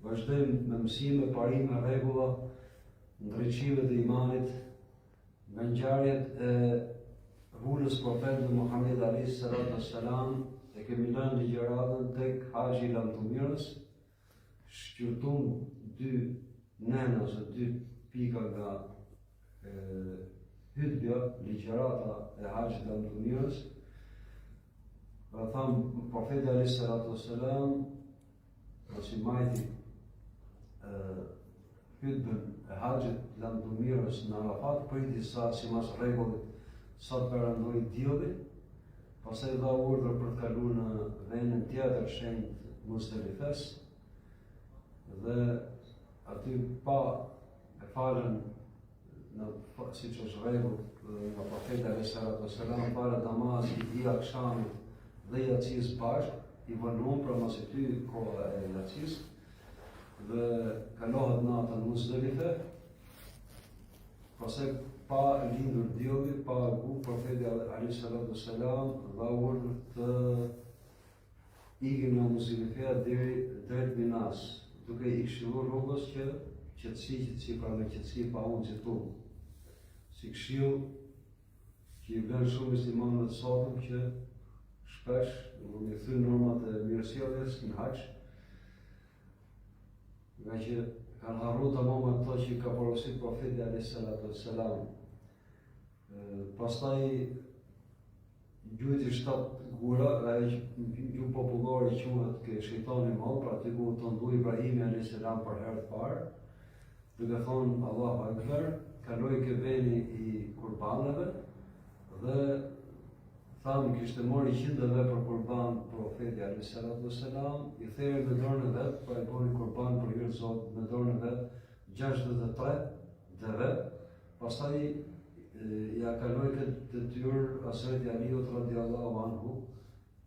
vazhdojmë me mësime, parime, rregulla, ndriçimet e imanit, nga ngjarjet e hulës profetit Muhammed alayhi salatu wassalam, e kemi lënë ligjëratën tek Haxhi i Lamtumirës, shqyrtum dy nena ose dy pika nga hytja, ligjërata e Haxhit të Lamtumirës. Dhe thamë, profeti alayhi salatu wassalam, si majti hytbën e Haxhit të Lamtumirës në Arafat, priti sa si mas rregullit sa të perëndoi dielli, pastaj dha urdhër për të kaluar në vendin tjetër shenjt Musdelifes, dhe aty pa e falën siç është rregull nga profeti alayhi salatu wassalam, para namazit i akşamit dhe jacis bashkë, i vënuam pra mos e ty koha e jacis, dhe kalohet nata në Muzdelife, pastaj pa lindur dielli, pa agu, profeti alayhi salatu wassalam dha urdhër të ikin nga Muzdelife deri drejt Minas, duke i këshilluar rrugës që qetësi pra me qetësi pa unë që si këshill që i vlen shumë muslimanëve të sotëm që shpesh i thyn normat e mirësjelljes në Haxh, nga që kanë harruar tamam ato që ka porositur profeti alayhi salatu wassalam. Pastaj gjujti 7 gura, ajo që gjuhë popullore quhet ke shejtani i madh, pra aty ku të ndu Ibrahimi alayhis salam për herë të parë, duke thonë Allahu Akbar, kaloi ke veni i kurbaneve dhe thamë kishte mori 100 për kurban profeti alayhis salatu wassalam, i therë me dorën e vet, pra e boni kurban për hir të Zotit me dorën e vet 63 deve, pastaj ja kaloi këtë detyrë Hazreti Aliut radiallahu anhu,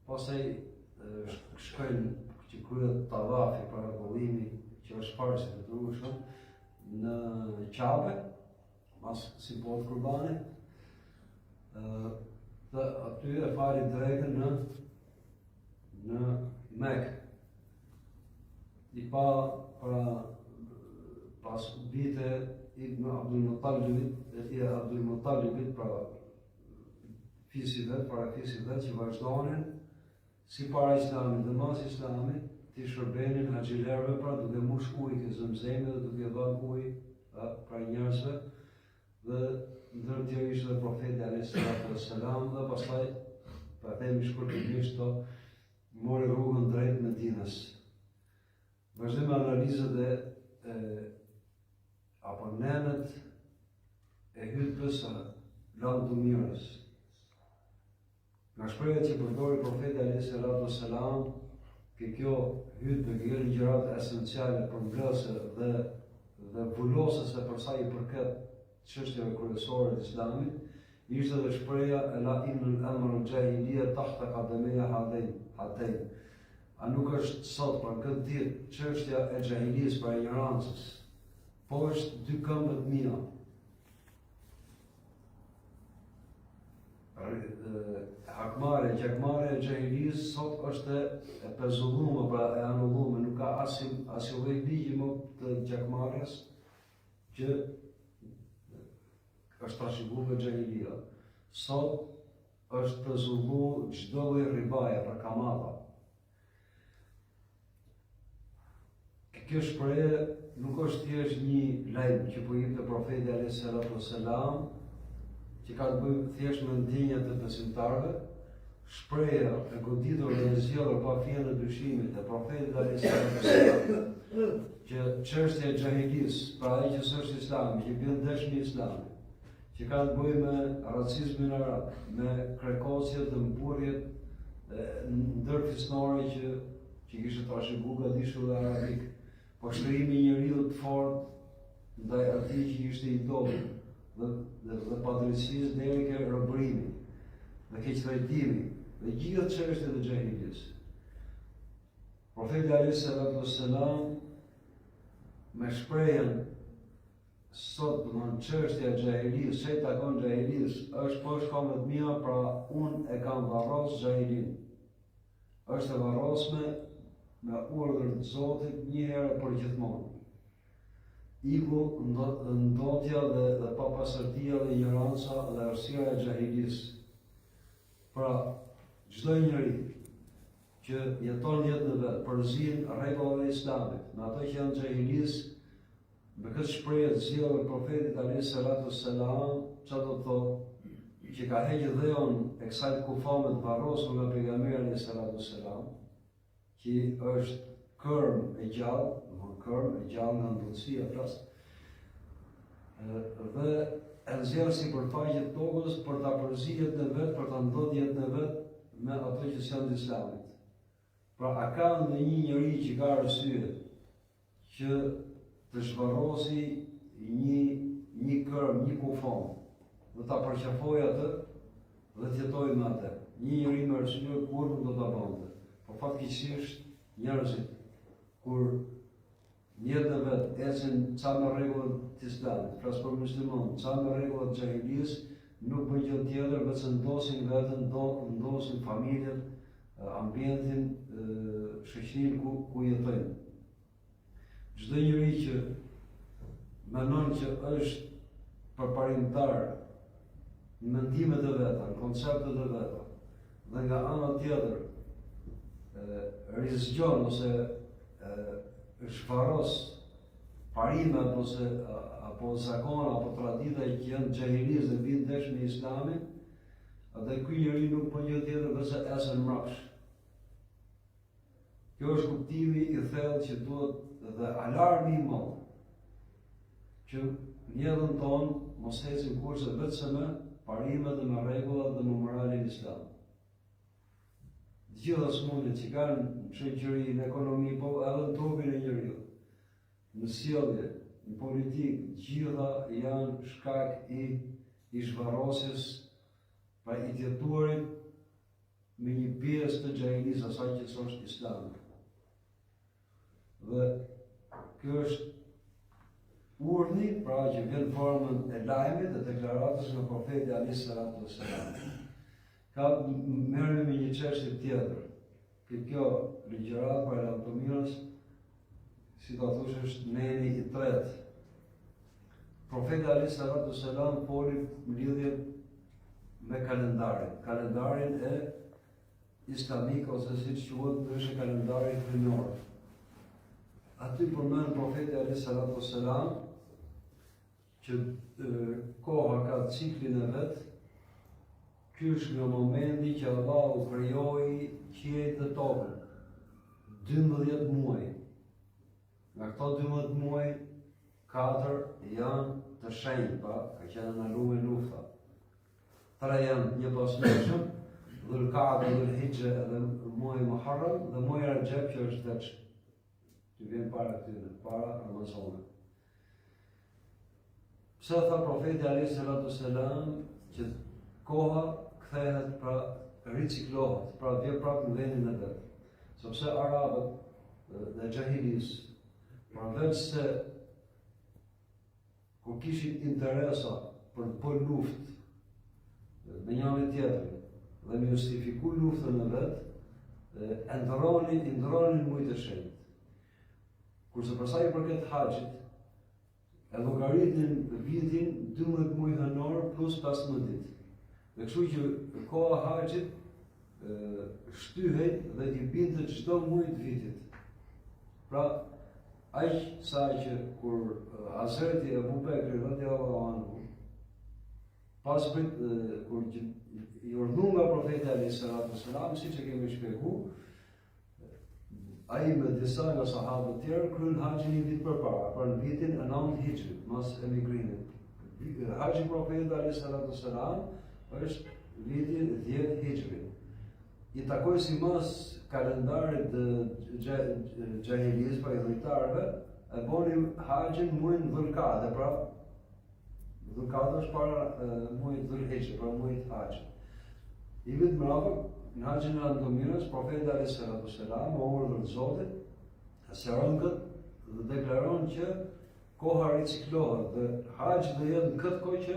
pastaj shkojnë që kryet tavafi para kollimi që është parë se të duheshëm në Qabe, mas si po të kurbani, dhe aty e fali drejtën në Mekë. I pa pra pas vite Ibn Abdul Muttalibit, pra fisi vet, para fisi vet që vazhdonin si para Islamit dhe mas Islamit të shërbenin haxhilerëve, pra duke mush ujë ke Zemzemit dhe duke dhënë ujë pra njerëzve, dhe ndër tjerë ishte dhe profeti alayhi salatu wassalam, dhe pastaj pa themi shkurtimisht mori rrugën drejt Medinës. Vazhdojmë analizat apo nenët e hytbës së Lamtumirës. Nga shprehjet që përdori profeti alayhi salatu wassalam, ke kjo hytbë, kjo ligjërat esenciale përmbledhëse dhe vulosëse për sa i përket çështjeve kryesore të Islamit, ishte dhe shprehja la innal amra al-jahiliya tahta qadameya hatayn. A nuk është sot për këtë ditë çështja e xhahilisë, pra ignorancës, po është dy këmbët mia. Gjakmare e xhahilisë sot është e pezullume, pra e anullume, nuk ka asnjë lloj ligji më të gjakmarrjes që është trashëguar xhahilia. Sot është pezulluar çdo lloj ribaje, pra kamata. Kjo shprehje nuk është thjesht një lajm që po jepte profeti alayhi salatu wassalam, që ka të bëjë thjesht me ndjenjat e besimtarëve. Shprehja e goditur dhe e zgjedhur pa fjalë dyshimit e profetit alayhi salatu wassalam, që çështja e xhahilisë, pra ajo që është Islami, që bën dëshmi Islamit, që ka të bëjë me racizmin arab, me krekosjet dhe mburrjet ndër fisnore që kishte trashëguar gadishulli arabik, po shtrimi i njeriu të fortë ndaj atij që ishte i dobët dhe padrejtësisë deri ke robrimi dhe keqtrajtimi dhe gjithë çështjet e xhahilisë. Profeti alayhi salatu wassalam me shprehjen sot domthon çështja e xhahilisë, çe takon xhahilisë, është po shkollët mia, pra unë e kam varros xhahilin. Është e varrosme me urdhër të Zotit një herë për gjithmonë. Iku ndotja dhe papastërtia dhe ignoranca dhe errësira e xahilisë. Pra, çdo njeri që jeton jetën e vet përzin rregullave islamit, me ato që janë xahilisë, me këtë shprehje të zgjedhur e profetit alayhis salatu wassalam, çfarë do të thotë? Që ka heqë dheun e kësaj kufame të varrosur nga pejgamberi alayhis salatu wassalam, që është kërm e gjallë, nga ndotësia flas, dhe e nxjerr sipërfaqe të tokës për ta përzier jetën e vet, për ta ndodhur jetën e vet me ato që janë të islamit. Pra, a ka ndonjë njeri që ka arsye që të zhvarrosi një kërm, një kufam, dhe ta përqafoj atë dhe të jetoj me atë? Një njeri me arsye kur nuk do ta bënte. Po fatkeqësisht njerëzit kur në jetën e vet ecën ca me rregullat të islamit, flas për musliman, ca me rregullat të xahilisë, nuk bën gjë tjetër veç se ndosin veten, ndosin familjen, ambientin, shoqërinë ku jetojnë. Çdo njeri që mendon që është përparimtar në mendimet e veta, në konceptet e veta, dhe nga ana tjetër rizgjon ose shfaros parime apo zakona apo tradita që janë xahilisë dhe vijnë ndesh me islamin, atë ky njeri nuk bën gjë tjetër veç se ecën mbrapsht. Kjo është kuptimi i thellë që duhet dhe alarmi i madh që në jetën tonë mos ecim kurse vetëm me parime dhe me rregullat dhe me moralin islam. Gjitha smundjet që kanë në shoqëri, në ekonomi, po edhe në trupin e njeriu, në sjellje, në politikë, gjitha janë shkak i zhvarrosjes, pra i tjetuarit me një pjesë të xahilisë asaj që është islami. Dhe kjo është urdhni, pra që vjen formën e lajmit dhe deklaratës nga profeti alayhis salatu wassalam. Ka merrem me një çështje tjetër. Kjo ligjërat për anatomirës, si ta thosh, është neni i tretë. Profeti alayhis salatu wassalam foli në lidhje me kalendarin e islamik ose siç quhet ndryshe kalendari hyjnor. Aty përmend profeti alayhis salatu wassalam që koha ka ciklin e vet. Ky është nga momenti që Allahu krijoi qiellin dhe tokën. 12 muaj. Nga këto 12 muaj, 4 janë të shenjtë, ka qenë ndaluar lufta. 3 janë një pas njëshëm, Dhul-Qa'da, Dhul-Hijja dhe muaji Muharram dhe muaji Rajab që është veç. Që vjen para këtyre, para Ramazanit. Pse tha profeti alayhis salatu wassalam që koha kthehet, pra riciklohet, pra vjen prapë në vendin e vet. Sepse arabët dhe xahilisë, përveç se kur kishin interesa për të bërë luftë me njëri tjetrin dhe me justifiku luftën e vet, e ndronin mujt e shenjtë. Kurse për sa i përket haxhit, e llogaritnin vitin 12 muaj hënor plus 15 ditë. Dhe kështu që koha haxhit shtyhej dhe i binte çdo muaj të vitit. Pra, aq sa që kur Hazreti Abu Bekri radhiyallahu anhu pas kur i urdhnu nga profeti alayhis salatu wassalam, siç e kemi shpjeguar, ai me disa nga sahabët tjerë kryen haxhin një vit përpara, pra në vitin e 9 Hijrit, mas emigrimit. Haxhi i profetit alayhis salatu wassalam është vitin 10 Hijrit. I takoi sipas kalendarit të xahilisë, pra i dhujtarëve, e bonin haxhin muajin Dhul-Qa'da, pra Dhul-Qa'da është para muajit Dhul-Hijja, pra muajit haxhit. I vit mbrapa, në haxhin e Antomirës, profeti alayhis salatu wassalam me urdhër të Zotit, seron këtë dhe deklaron që koha riciklohet dhe haxhi do jetë në këtë kohë që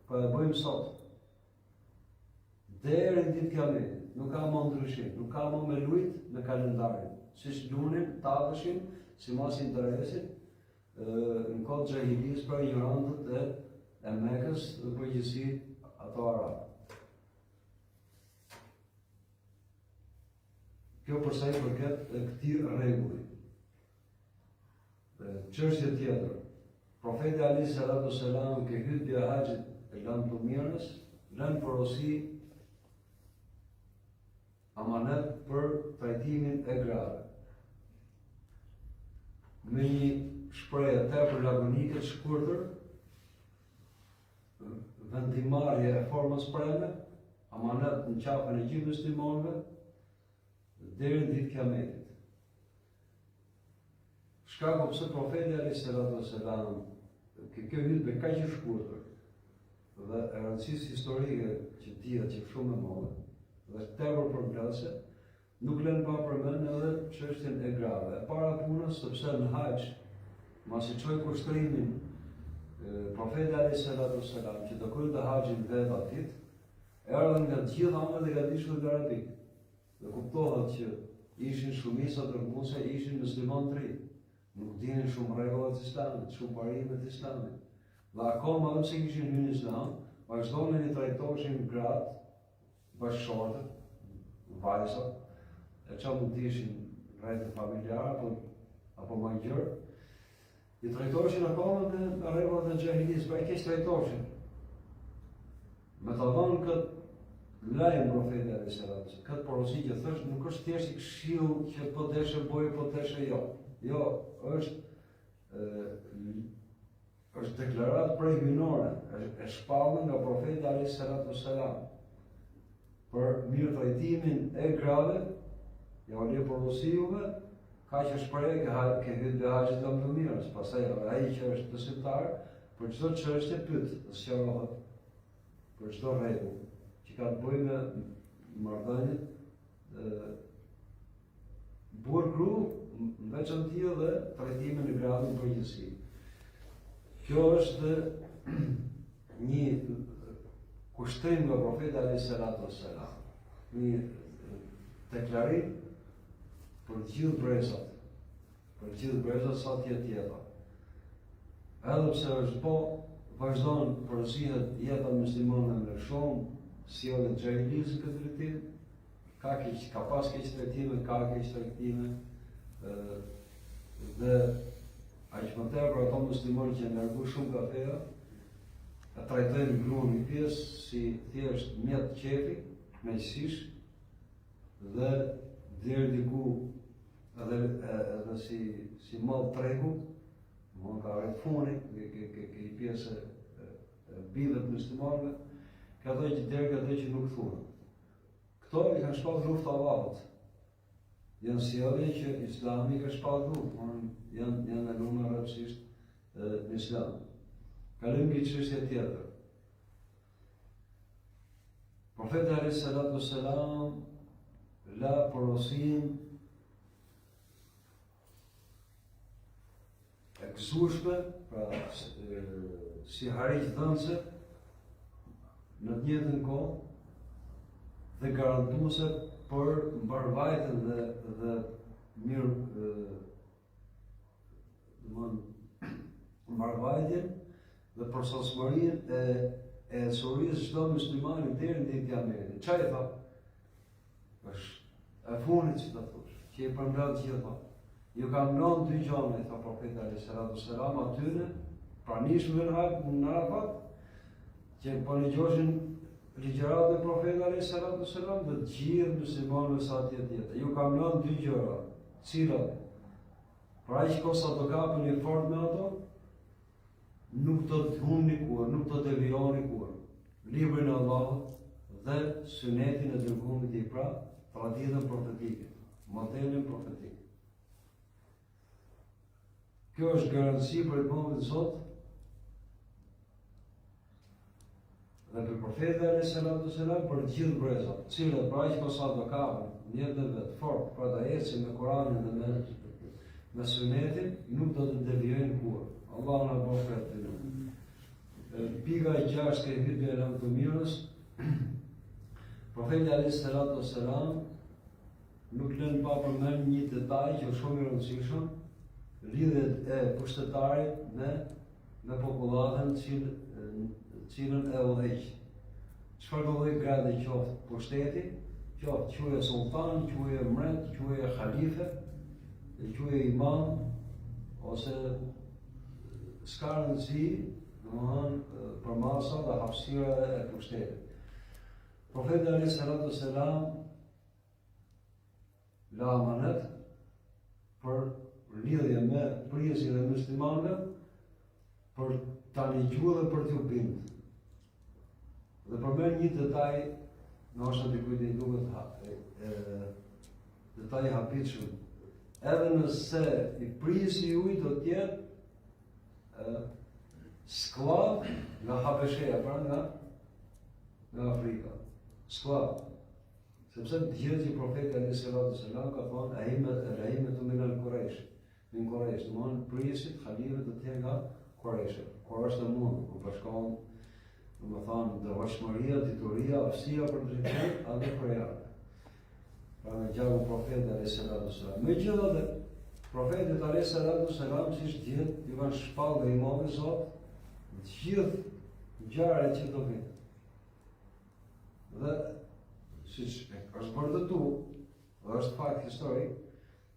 po e bëjmë sot. deri në ditë kiametit. Nuk ka më ndryshim, nuk ka më me lujt në kalendarin. Siç lunin, tatëshin, si mas interesit, në kohë të xhahilis për ignorantët e Mekës dhe përgjithësi ato arabë. Kjo përsa i përket këtij rregulli. Çështje tjetër. Profeti alayhi salatu selam ke hyrje haxhit e Lam të Mirës, lën porosi amanet për trajtimin e grave. Me një shprehje tepër lakonike të shkurtër, vendimarrje e formës preme, amanet në qafën e gjithë muslimanëve, deri në ditë kiametit. Shkaku pse profeti alayhi salatu wassalam kjo hyrje kaq e shkurtër dhe e rëndësisë historike që dihet që shumë e madhe dhe tepër përmbledhëse, nuk lën pa përmend edhe çështjen e grave. E para punës sepse në haxh, masi çoi kushtrimin profeti alayhi salatu wassalam që do krynte haxhin vetë atit, erdhën nga të gjithë anët dhe nga dishullet arabik. Dhe kuptohet që ishin shumica dërmuese, ishin muslimanë të rinj. Nuk dinin shumë rregullat e Islamit, shumë parimet e Islamit. Dhe akoma edhe pse kishin hyrë në Islam, vazhdonin i trajtoheshin gratë, bashkëshortët, vajzat, e që mund të ishin rrethë familjarë apo më gjërë, i trajtoheshin akoma me rregullat e xhahilis, pa i keq trajtoheshin. Me të dhënë këtë lajm profeti alayhi salatu, këtë porosi që thësh nuk është thjesht i këshill që po deshe boj, po deshe jo. Jo, është deklaratë prej hyjnore, e shpallur nga profeti alayhi salatu wassalam për mirë trajtimin e grave, ja u le porosi juve, ka që shpreh ke hyrje haxhit Lam të Mirës, pastaj ai që është besimtar, për çdo çështje pyet, sqarohet për çdo rregull që ka të bëjë me marrëdhëniet burr-gru, në veçantë dhe trajtimin e grave në përgjithësi. Kjo është një kushtrim nga profeti alayhi salatu wassalam, një deklarim për gjithë brezat sa tjetë jeta. Edhe pse është po, vazhdon porosihet jeta muslimane me shumë sjellje xhahilisë në këtë drejtim, ka pas keq trajtime, ka keq trajtime, dhe aq më tepër ato muslimanë që largu shumë kafeja, e trajtojnë gruan një pjesë si thjesht mjet qefi, meqësish, dhe deri diku edhe si mall tregu, mund ka rreth funi, ke pjesë bidhet muslimanëve, ka ato që deri ato që nuk thuhen. Këto i kanë shpallur luftë Allahut. Janë sjellje që Islami ka shpallur, janë ndaluar rrepsisht në Islam. Kalojmë në çështje tjetër. Profeti alayhi salatu wassalam la porosin e gëzueshme, pra si harriq dhënëse, në të njëjtën kohë dhe garantuese për mbarvajtjen dhe mirë mbarvajtjen dhe përsosmërinë e surisë çdo muslimani deri në ditën e Kiametit. Çfarë tha? Është e fundit që të thosh, që i përmbledh të gjitha. Ju kam nënë dy gjëra, tha profeti alayhi salatu wassalam atyre, pranishmëve në Arafat, që po ligjoshin ligjërat e profetit alayhi salatu wassalam dhe të gjithë muslimanëve sa tjetë. Ju kam nënë dy gjëra, cilat për aq kohë sa do kapën një fort me ato, nuk do të humni kur, nuk do të devijoni kur. Librin e Allahut dhe sunetin e dërguarit i pra, traditën profetike, modelin profetik. Kjo është garanci për umatin sot dhe për profetin alayhi salatu wassalam për të gjithë brezat, të cilët për aq kohë sa do kapën në jetën vetë fort, pra ta ecin me Kur'anin dhe me sunetin, nuk do të devijojnë kur. Allah na bëfë të lu. Pika e 6 e hyrje e Lam të Mirës, Profeti alayhis salatu wassalam nuk lën pa përmend një detaj që është shumë i rëndësishëm, lidhet e pushtetarit me popullatën cilën e udhëheq. Çfarë do lloj grade qoftë pushteti, qoftë quhet sultan, quhet mret, quhet halife, quhet imam, ose s'ka rëndësi, domethënë për masa dhe hapësira e pushtetit. Profeti alayhis salatu wassalam la amanet për lidhje me prjesin e muslimanëve për ta ligjuar dhe për t'u bindur. Dhe përmend një detaj, ndoshta dikujt i duket detaj i habitshëm. Edhe nëse i prisi juaj do të jetë sklav nga Habeshea, pra nga Afrika. Sklav. Sepse djetë që profeti alayhis salatu wassalam ka thonë rahimetu min al-Quraysh, min Quraysh, domthonë prisit, halifet do të jenë nga Quraysh. Kur është e mundur, kur bashkohen, domethënë devotshmëria, dituria, aftësia për drejtim, edhe për jashtë. Pra në gjaku profetit alayhis salatu wassalam. Megjithatë, profetit alayhis salatu wassalam siç dihet, i kanë shpallë dhe imam i Zot të gjithë ngjarjet që do vinë. Dhe siç është vërtetuar, është fakt historik,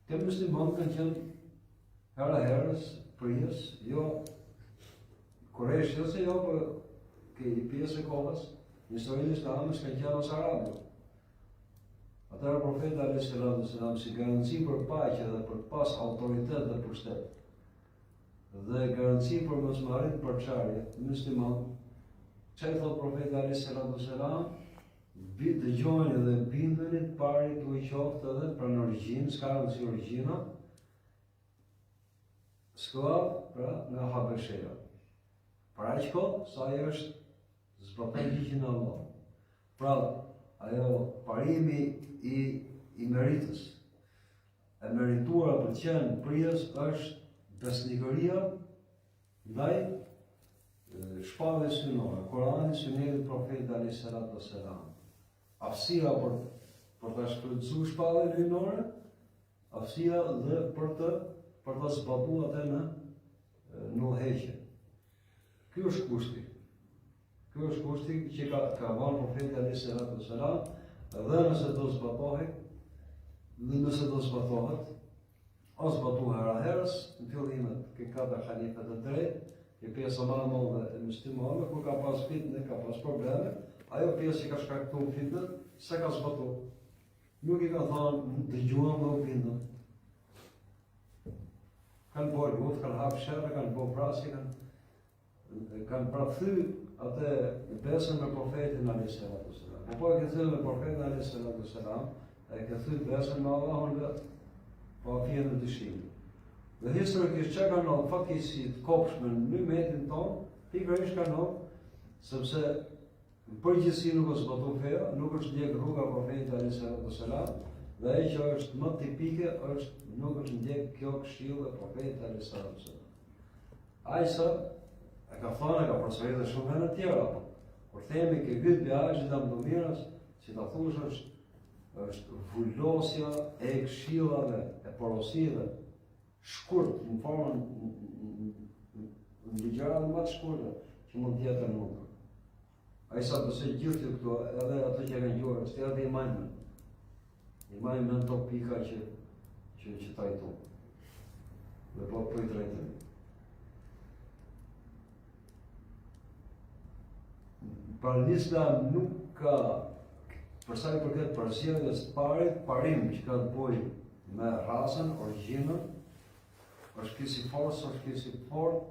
të muslimanët kanë qenë hera herës prijes, jo Quraysh, ose jo, por ke pjesë e kohës, në historinë e Islamit kanë qenë ose arabë. Atëherë profeti alayhis salatu wassalam si garanci për paqe dhe për pas autoritet dhe pushtet, dhe garanci për mos marrjet përçarje musliman, çfarë thot profeti alayhis salatu wassalam? Dëgjojnë dhe bindeni të pari të i qoftë edhe për në origjinë, s'ka rëndësi origjina, sklav, pra nga Habeshea. Për aq kohë, sa ajo është zbatan ligjin e Allahut. Pra, ajo parimi i meritës, e merituara për të qenë prijes është besnikëria ndaj shpalljes synore, Kur'anit, Sunetit profetit alayhis salatu wassalam. Aftësia për ta shfrytzuar shpalljen hyjnore, aftësia dhe për ta zbatuar atë në udhëheqje. Ky është kushti. Ky është kushti që ka vënë profeti alayhis salatu wassalam, dhe nëse do zbatohet, o zbatuar hera herës, në fillimet ke katër halifet e drejtë, ke pjesa më e madhe e muslimanëve, kur ka pas fitnë, ka pas probleme, ajo pjesë që ka shkaktuar fitnën, se ka zbatuar. Nuk i ka thënë dëgjuam dhe u bindëm. Kanë bërë luft, kanë hapë sherrë, kanë bërë vrasje, kanë prathy atë besën me profetin alayhis salatu wassalam. Po e ke thënë me profetin alayhis salatu wassalam, e ke thënë besën me Allahun dhe pa fjalë në dyshim. Dhe historikisht çka kanë ndodhur fatkeqësi të kopshme në metin tonë, pikërisht kanë ndodhur sepse në përgjithësi nuk është zbatuar feja, nuk është ndjek rruga profetit alayhis salatu wassalam, dhe ajo që është më tipike është nuk është ndjek kjo këshill e profetit alayhis salatu wassalam. Ai sa e ka thënë, ka përsëritur shumë herë të tjera. Kur themi që ky viazh i Damdomiras, si ta thuash, është vullosja e këshillave, e porosive, shkurt, në formën në ligjërat më të shkurtë që mund të jetë në mundur. Ai sa përse gjithë këto, edhe ato që kanë gjuar, është edhe i majmë to pika që trajtu. Dhe po i trajtim. Pra Islam nuk ka, për sa i përket përsjelljes së parim që ka të bëjë me rasën, origjinën, është kisi forës, është kisi fort,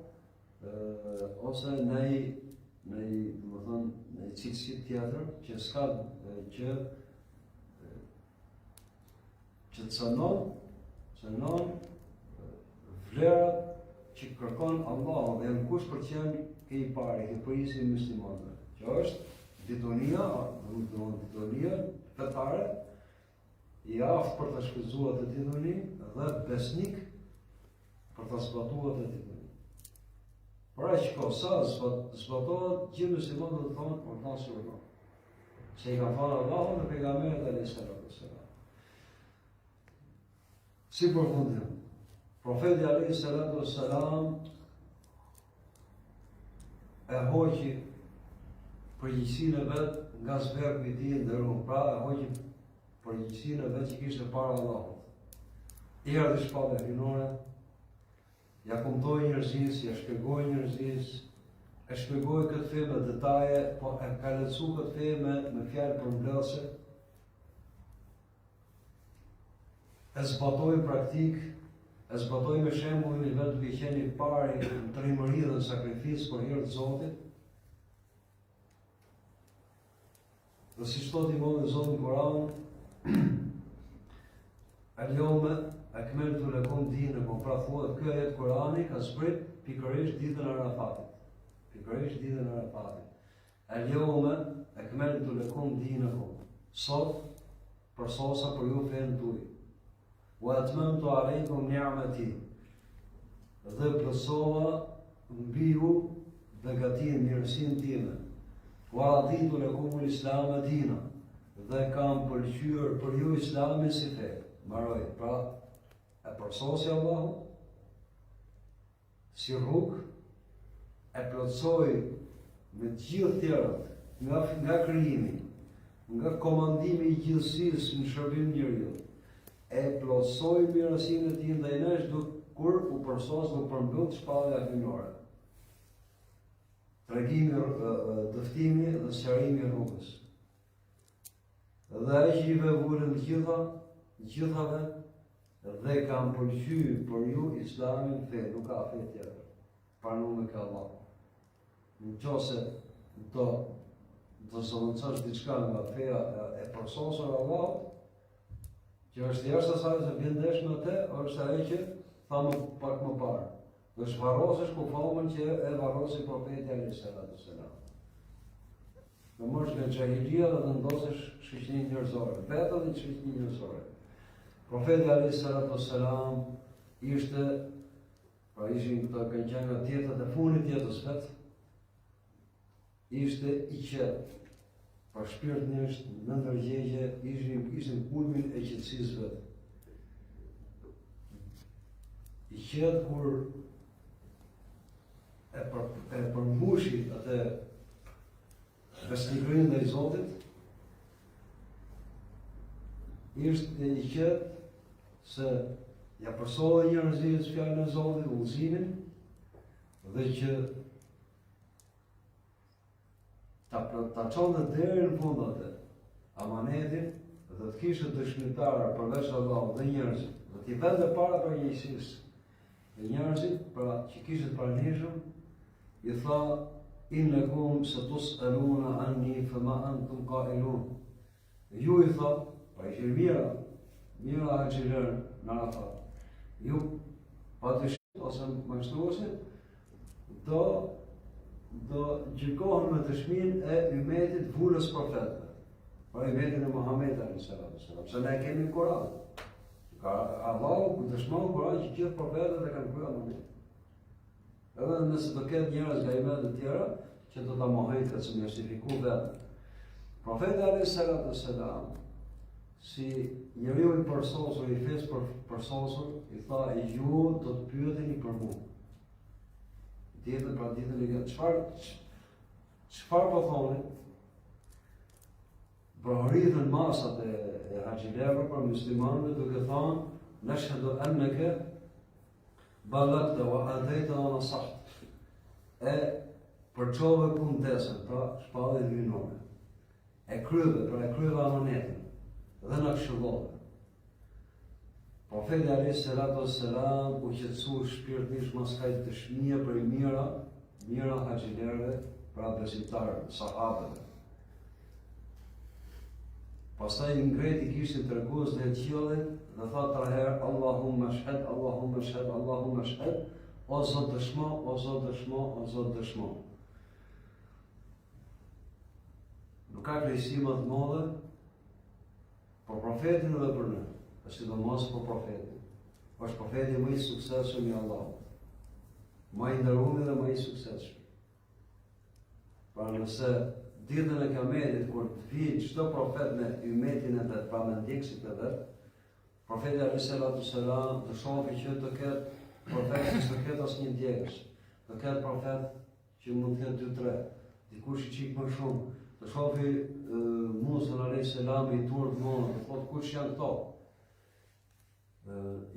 ose në cilësi tjetër që s'ka që të cënon vlerat që kërkon Allah dhe në kush për qenë ke i pari, ke prisi muslimanëve, që është ditonia fetare, i aftë për të shfrytzuar të ditoni dhe besnik për të zbatuar të ditoni. Por aq kohë sa zbatohet, gjithë muslimanët do të thonë ortan si ortan. Se I ka falë Allahu dhe pejgamberët alayhis salam. Si përfundim, profeti alayhis salam e hoqi përgjegjësinë e vet nga zverku I tij ndërruar, pra e hoqi përgjegjësinë e vet që kishte para Allahut. I erdhi shpallja hyjnore, ja kumtoi njerëzis, ja shpjegoi njerëzis, e shpjegoi këtë fe me detaje, po e ka lehtësuar këtë fe me fjalë përmbledhëse, e zbatoi praktik, e zbatoi me shembullin I vet duke qenë I pari në trimëri dhe në sakrificë për hir të Zotit. Dhe si thot Imam Zoti në Kur'an, al-yawma akmaltu lakum dinakum, pra thuhet ky ajet Kur'ani ka zbrit pikërisht ditën e Arafatit. Pikërisht ditën e Arafatit. Al-yawma akmaltu lakum dinakum. Sot përsosa për ju fen tuaj. Wa atmamtu alaykum ni'mati. Dhe plotësova mbi ju begatinë, mirësinë time. Wa raditu lakum al-islam dina. Dhe kam pëlqyer për ju Islamin si fe. Mbaroi, pra e përsosi Allahu si rrugë, e plotësoi me të gjithë tjerat, nga krijimi, nga komandimi I gjithësisë në shërbim njeriu, e plotësoi mirësinë e tij ndaj nesh kur u përsos dhe përmbyllt shpallja hyjnore. Tregimi, dëftimi dhe sqarimi I rrugës. Dhe ai që I vëvulën gjithave, dhe kam pëlqyer për ju Islamin fe, nuk ka fe tjetër. Pranuar ka Allah. Nëse do zëvendësosh diçka nga feja e përsosur Allahut, që është jashtë asaj se bën ndesh me të, është ajo që thamë pak më parë. Do shvarrosesh ku famën që e varrosi profeti alayhis salam. Do mosh nga xhahilia dhe të ndosësh shoqërinë njerëzore, vetëm në shoqërinë njerëzore. Profeti alayhis salam ishte, pra ishin këto kanë qenë nga tjetët e funit jetës vet, ishte I qetë, pra shpirtënisht në ndërgjegje ishin kulmin e qetësisë vet. I qetë kur e përmbushi atë besnikërinë ndaj Zotit, ishte I qetë se ja përsoi njerëzit fjalën e Zotit, udhëzimin, dhe që ta çonte deri në fund atë amanetin dhe të kishte dëshmitar përveç Allahut dhe njerëzit, dhe t'i vende para përgjegjësisë dhe njerëzit, pra që kishte të pranishëm, I tha innakum satus'aluna anni fama antum qa'ilun. Ju I tha, pra ishin mira haxhirën në Arafat. Ju patyshim ose mashtruesit do gjykohen me dëshminë e ummetit vulës profetëve. Pra ummetin e Muhamedit alayhis salam. Se ne kemi Kur'an. Ka Allahu dëshmon Kur'an që gjithë profetët e kanë kryer në edhe nëse do ketë njerëz gajme të tjera që do ta mohojnë këtë që mistifiku vetë. Profeti alayhis salam, si njeriu I përsosur, I fesë përsosur, I tha ju do të pyeteni për mua. Ditën pra ditën e vjetë, çfarë po thoni? Pra rritën masat e haxhileve për muslimanëve duke thënë nashhadu annaka ballagta wa atayta wa nasahta. E përçove kumtesën, pra shpallën hyjnore. E kryve amanetin dhe na këshillove. Profeti alayhis salam u qetësua shpirtërisht mos ka dëshmia për mira haxhilerëve, pra besimtarëve, sahabëve. Pastaj ngreti kishin tregues dhe qiellin dhe tha 3 herë Allahumma shhad, Allahumma shhad, Allahumma shhad, o Zot dëshmo, o Zot dëshmo, o Zot dëshmo. Nuk ka krejësi më të madhe për profetin dhe për ne, sidomos për profetin. Është profeti më I suksesshëm I Allahut, më I nderuar dhe më I suksesshëm. Pra nëse ditën e Kiametit, kur të vijë çdo profet me ymetin e vet, pra me ndjekësit e vet, profeti alayhi salatu selam të shohë që të ketë profet që të ketë asnjë ndjekës, të ketë profet që mund të ketë 2-3, dikush i çik më shumë, të shohë Musa alayhi salam i turp mëna, të thotë kush janë këto?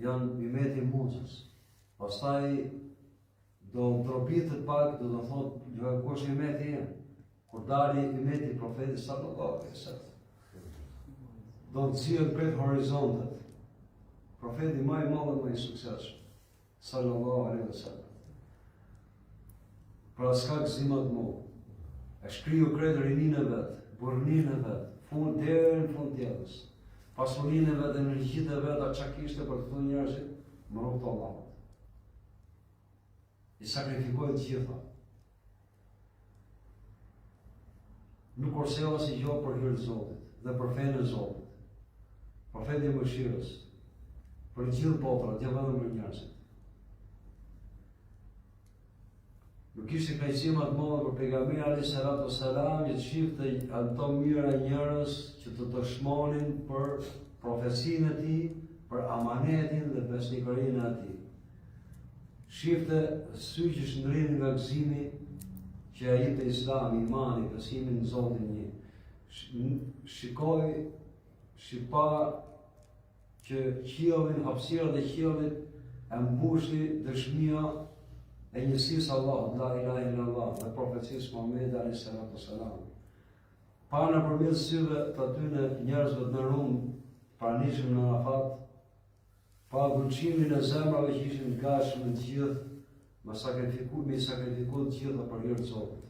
Janë ymeti Musës. Pastaj do ndrobitet pak, do të thotë kush ymeti jam. Kur dali ymeti i profetit sallallahu alaihi wasallam, do të zihet krejt horizontet. Profeti më i madh dhe më i suksesshëm, sallallahu alaihi wasallam. Pra s'ka gëzim më të madh. E shkriu krejt rininë e vet, burrninë e vet, fund deri në fund jetës. Pasurinë e vet, energjitë e vet, çka kishte për këto njerëzit, më rrugë të Allahut. I sakrifikoi të gjitha. Nuk orseva si gjo për hyrë të Zotit dhe për fenë e Zotit. Profeti i mëshirës, për gjithë botën, jo vetëm për njerëzit. Nuk ishte kënaqësi më të madhe për pejgamberin alayhi salatu wassalam që të shifte ato mira njerëz që të dëshmonin për profecinë e tij, për amanetin dhe besnikërinë e tij. Shifte sy që shndrin nga gëzimi që ai të Islami, imani, besimin në Zotin një. Shipa që qiellin, hapësirat e qiellit e mbushi dëshmia e njësisë Allahut, la ilaha illallah, dhe profecisë Muhamedit alayhi salatu wassalam. Pa nëpërmjet syve të atyre njerëzve të rrum, pranishëm në Arafat, pa gulqimin e zemrave që ishin gatshëm të gjithë, me sakrifikuar të gjitha për hir të Zotit.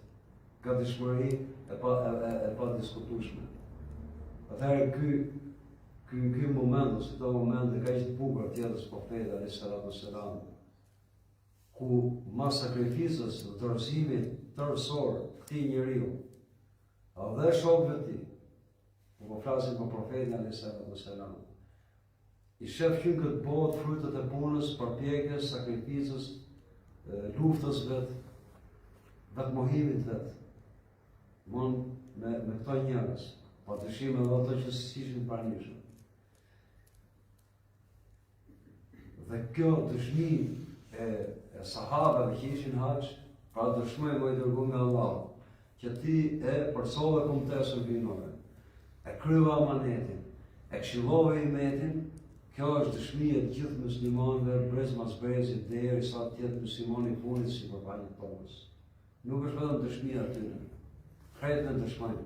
Ka dëshmëri e pa diskutueshme. Atëherë ky moment, ose këto momente ka qenë të bukur të jetës profetit alayhi salatu wassalam, ku mas sakrificës dhe dorëzimit tërësor të këtij njeriu, dhe shokëve të tij, po flasim për profetin alayhi salatu wassalam, i shef që në këtë botë frutet e punës, përpjekjes, sakrificës, luftës vetë, vetmohimit vetë, me këto njerëz, pa dyshim edhe ato që s'ishin pranishëm. Dhe kjo dëshmi e sahabëve që ishin hax, pra dëshmoj më i dërguar nga Allahu, që ti e përsolle kombëtesën vinore, e kryeva amanetin, e këshillove imetin. Kjo është dëshmi e të gjithë muslimanëve brez mas brezit derisa të jetë muslimani i fundit si përballit tonës. Nuk është vetëm dëshmi e atyre. Krejt në dëshmojnë.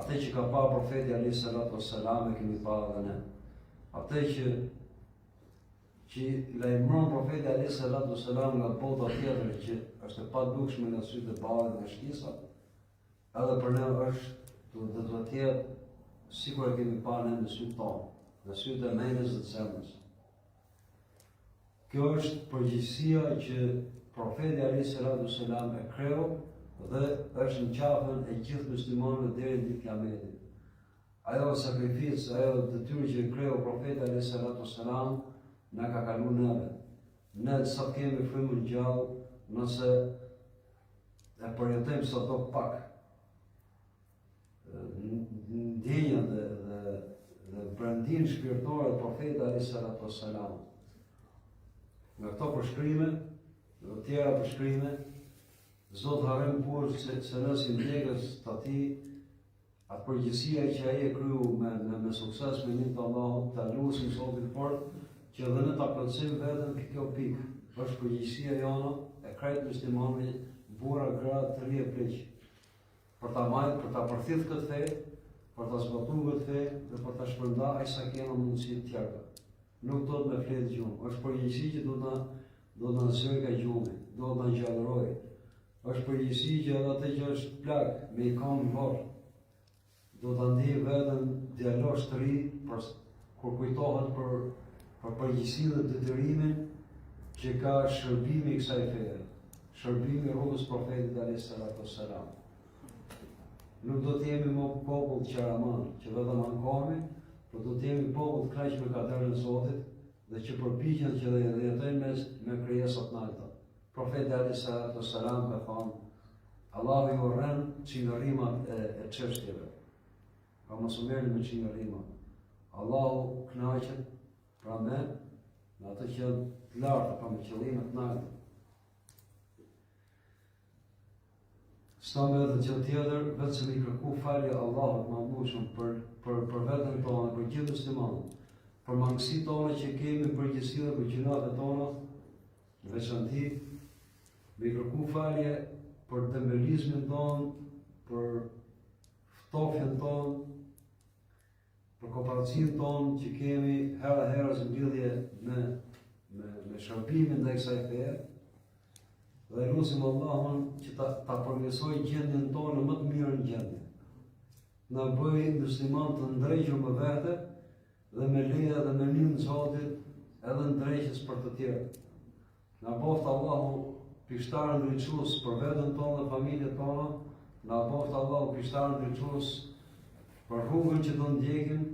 Atë që ka pa profeti alayhi salatu wassalam e kemi pa edhe ne. Atë që lajmëron profeti alayhi salatu wassalam nga bota tjetër që është e padukshme nga sytë e ballit dhe shkisat, edhe për ne është do të jetë sikur e kemi pa ne në sytë tonë, në sytë e mendjes dhe të zemrës. Kjo është përgjegjësia që profeti alayhi salatu wassalam e kreu dhe është në qafën e gjithë muslimanëve deri në ditën e Kiametit. Ajo sakrificë, ajo detyrë që e kreu profeti alayhi salatu wassalam na ka kaluar neve. Ne sa kemi frymën gjallë, nëse e përjetojmë sot pak ndjenja dhe brendin shpirtore të profetit alayhi salatu wassalam. Nga këto përshkrime, dhe tjera përshkrime, Zoti harron burr se nëse ndjekës të atij, atë përgjegjësia që ai e kryu me sukses me një të Allahut, ta lutim Zotin fort që edhe ne ta plotësojmë veten kjo pikë. Është përgjegjësia jona e krejt muslimanëve, burra, gra, të ri e pleq, për ta marrë, për ta përthith këtë fe, për ta zbatuar këtë fe dhe për ta shpërndar aq sa kemi mundësi të tjera. Nuk do të më flet gjumë, është përgjegjësi që do të na nxjerrë nga gjumi, do të na ngjallërojë. Është përgjegjësi që edhe atë që është plak me i kam varr, do ta ndjej veten djalosh të ri kur kujtohet për përgjegjësinë dhe detyrimin që ka shërbimi i kësaj feje, shërbimi i rrugës profetit alayhi salatu wassalam. Nuk do të jemi më popull qaraman, që vetëm ankohemi, por do të jemi popull të kënaqur me kaderën e Zotit dhe që përpiqen që dhe jetojnë me krijesat të larta. Profeti alayhi salatu wassalam ka thënë, Allahu ju rren çingërrimat e çështjeve. Pa mos u merrni me çingërrima. Allahu kënaqet pra me atë që të lartë, pa me qëllime të larta. S'ka me edhe që tjetër, vetë se mi kërku falje Allahut madhëshëm për vetën tonë, për gjithë muslimanët, për mangësitë tona që kemi, për gjësia dhe për gjunat tona, në veçanti, mi kërku falje për dembelizmin tonë, për ftofjen tonë, për kooperacion tonë që kemi hera në lidhje me shërbimin ndaj kësaj feje, dhe lutim Allahun që ta përmirësoj gjendjen tonë më të mirë në gjendje. Na bëj musliman të ndrejshëm me vete dhe me leja dhe me një në Zotit edhe ndrejshës për të tjerë. Na boft Allahu pishtarë ndriçues për veten tonë dhe familjet tona, na boft Allahu pishtarë ndriçues për rrugën që do ndjekim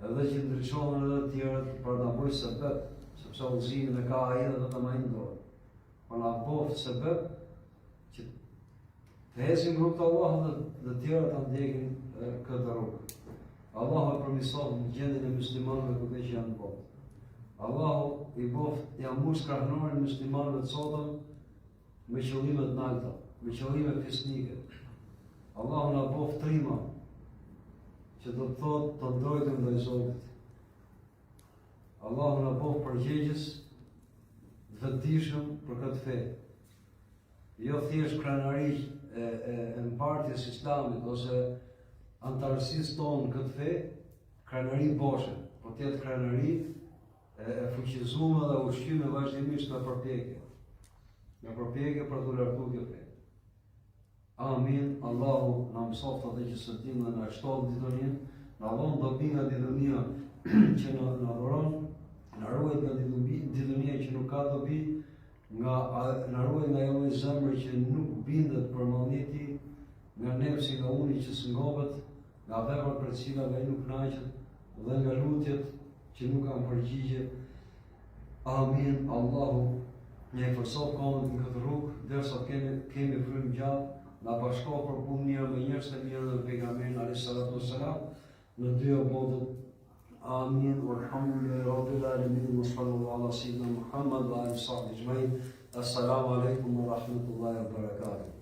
edhe që ndriçohen edhe të tjerët për ta bëjë sebeb, sepse udhëzimin e ka ai edhe vetëm ai ndor. Por na boft sebeb që të hesim rrugë të Allahut dhe të tjerët ta ndjekin këtë rrugë. Allahu e përmirëson gjendjen e muslimanëve kudo që janë në botë. Allahu i boft ja mbush krahënorin e muslimanëve të sotëm me qëllime të larta, me qëllime fisnike. Allahu na boft trima që do të thotë të ndrojtëm ndaj Zotit. Allahu na boft përgjegjës vetëdijshëm për këtë fe. Jo thjesht krenari e mbartjes islamit ose antarësisë tonë këtë fe, krenari boshe, po tjetë krenari e fuqizuar dhe ushqime vazhdimisht nga përpjekje. Nga përpjekje për të lartu kjo fe. Amin. Allahu na mësoft atë që së tim dhe na shtohet ditënin, na dhon dobi nga ditënia që na dhuron, na ruaj nga ditënia që nuk ka dobi, na ruaj nga ajo zemër që nuk bindet për mallniti, nga nefsi, nga uni që s'ngopet, nga veprat për të cilave ai nuk kënaqet, dhe nga lutjet që nuk kanë përgjigje. Amin. Allahu ne forcoj kohën në këtë rrugë, derisa kemi frym gjatë, na bashkoh për punë mirë me njerëz të mirë dhe pejgamberin alayhis salatu wassalam në dy botët. Amin. Walhamdulillahi rabbil alamin. Sallallahu ala sayyidina Muhammad wa alihi wa sahbihi ajma'in. Assalamu alaikum wa rahmatullahi wa barakatuh.